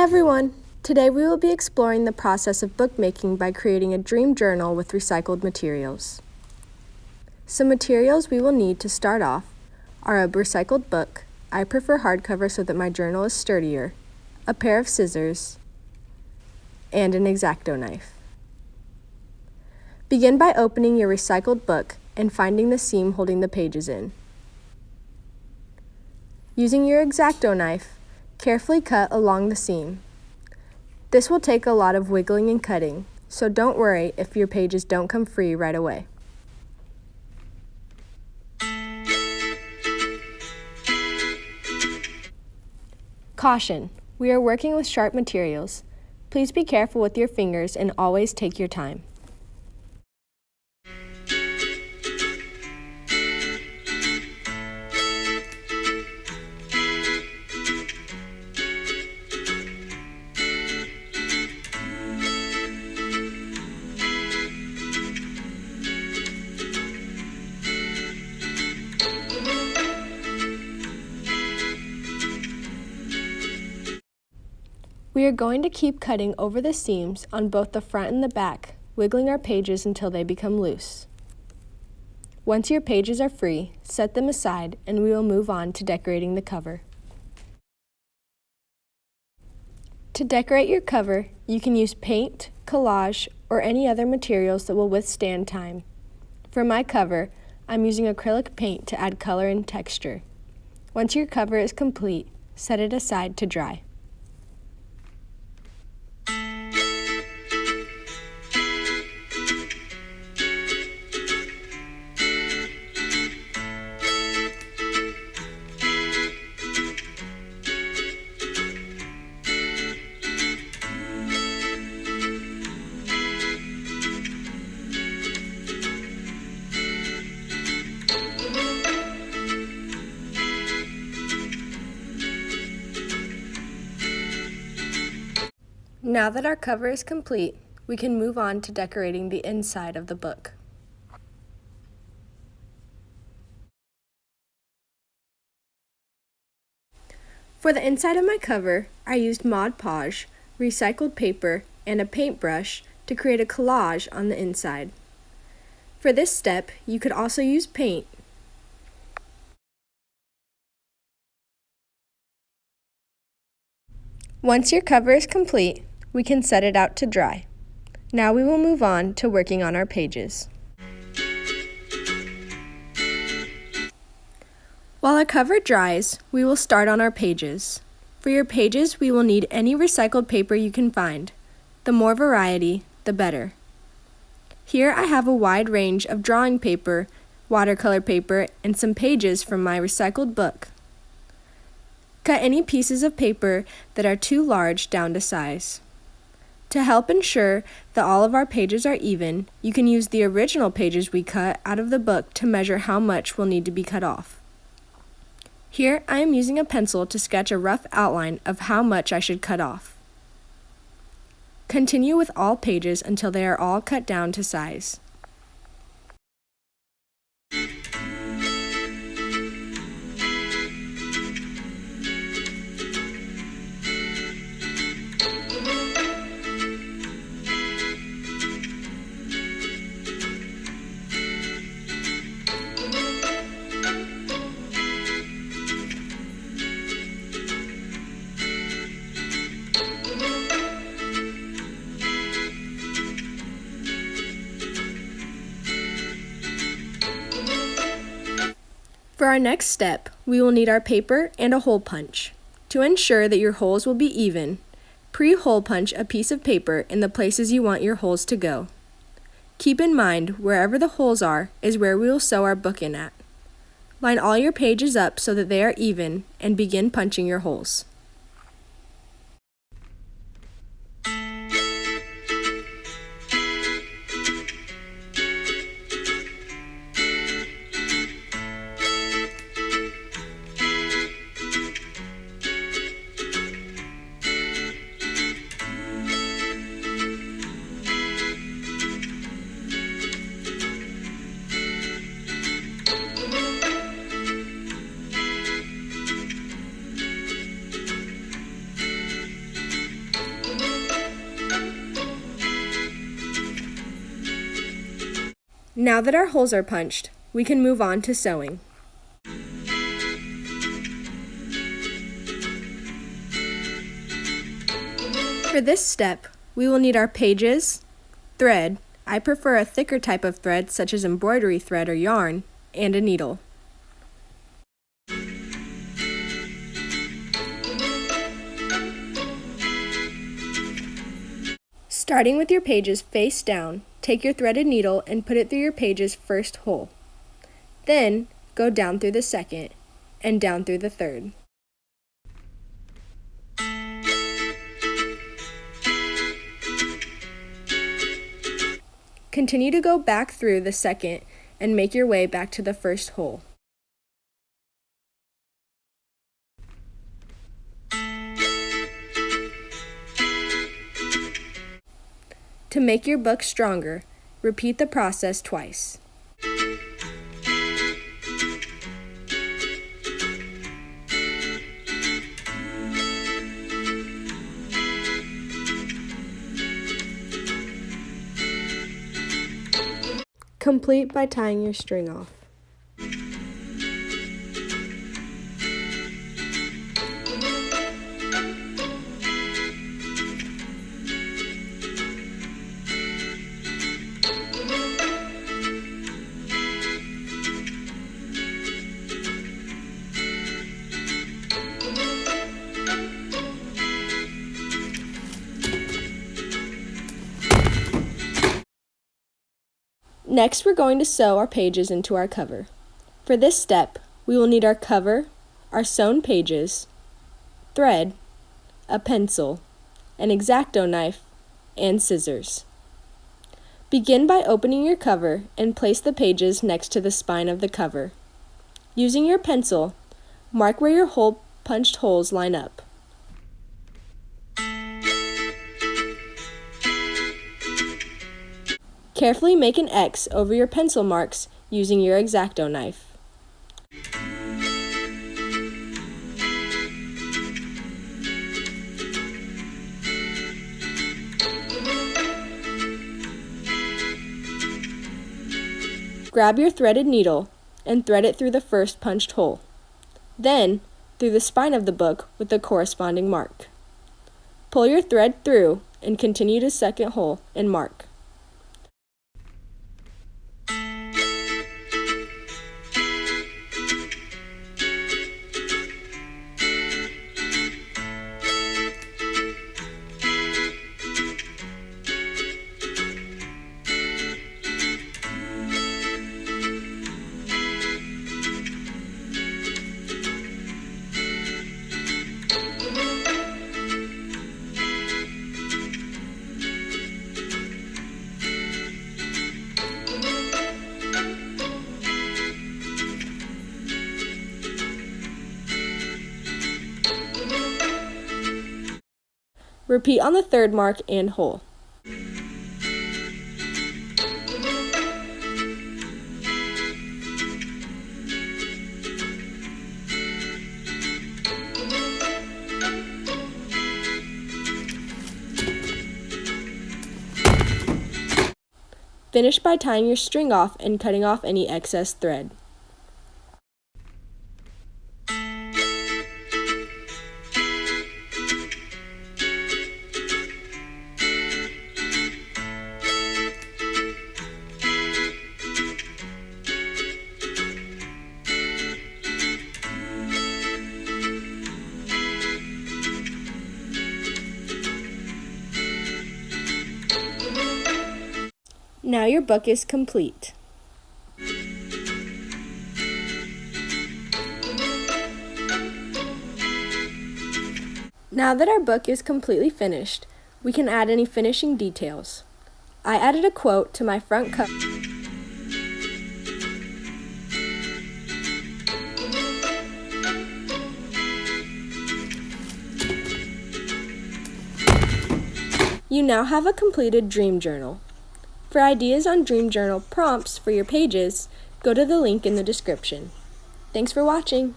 Hi everyone! Today we will be exploring the process of bookmaking by creating a dream journal with recycled materials. Some materials we will need to start off are a recycled book, I prefer hardcover so that my journal is sturdier, a pair of scissors, and an X-Acto knife. Begin by opening your recycled book and finding the seam holding the pages in. Using your X-Acto knife, carefully cut along the seam. This will take a lot of wiggling and cutting, so don't worry if your pages don't come free right away. Caution: we are working with sharp materials. Please be careful with your fingers and always take your time. We are going to keep cutting over the seams on both the front and the back, wiggling our pages until they become loose. Once your pages are free, set them aside and we will move on to decorating the cover. To decorate your cover, you can use paint, collage, or any other materials that will withstand time. For my cover, I'm using acrylic paint to add color and texture. Once your cover is complete, set it aside to dry. Now that our cover is complete, we can move on to decorating the inside of the book. For the inside of my cover, I used Mod Podge, recycled paper, and a paintbrush to create a collage on the inside. For this step, you could also use paint. Once your cover is complete, we can set it out to dry. Now we will move on to working on our pages. While our cover dries, we will start on our pages. For your pages, we will need any recycled paper you can find. The more variety, the better. Here I have a wide range of drawing paper, watercolor paper, and some pages from my recycled book. Cut any pieces of paper that are too large down to size. To help ensure that all of our pages are even, you can use the original pages we cut out of the book to measure how much will need to be cut off. Here I am using a pencil to sketch a rough outline of how much I should cut off. Continue with all pages until they are all cut down to size. For our next step, we will need our paper and a hole punch. To ensure that your holes will be even, pre-hole punch a piece of paper in the places you want your holes to go. Keep in mind, wherever the holes are is where we will sew our book in at. Line all your pages up so that they are even and begin punching your holes. Now that our holes are punched, we can move on to sewing. For this step, we will need our pages, thread, I prefer a thicker type of thread such as embroidery thread or yarn, and a needle. Starting with your pages face down, take your threaded needle and put it through your page's first hole. Then, go down through the second, and down through the third. Continue to go back through the second and make your way back to the first hole. To make your book stronger, repeat the process twice. Complete by tying your string off. Next, we're going to sew our pages into our cover. For this step, we will need our cover, our sewn pages, thread, a pencil, an X-Acto knife, and scissors. Begin by opening your cover and place the pages next to the spine of the cover. Using your pencil, mark where your hole punched holes line up. Carefully make an X over your pencil marks using your X-Acto knife. Grab your threaded needle and thread it through the first punched hole, then through the spine of the book with the corresponding mark. Pull your thread through and continue to second hole and mark. Repeat on the third mark and hole. Finish by tying your string off and cutting off any excess thread. Now your book is complete. Now that our book is completely finished, we can add any finishing details. I added a quote to my front cover. You now have a completed dream journal. For ideas on dream journal prompts for your pages, go to the link in the description. Thanks for watching.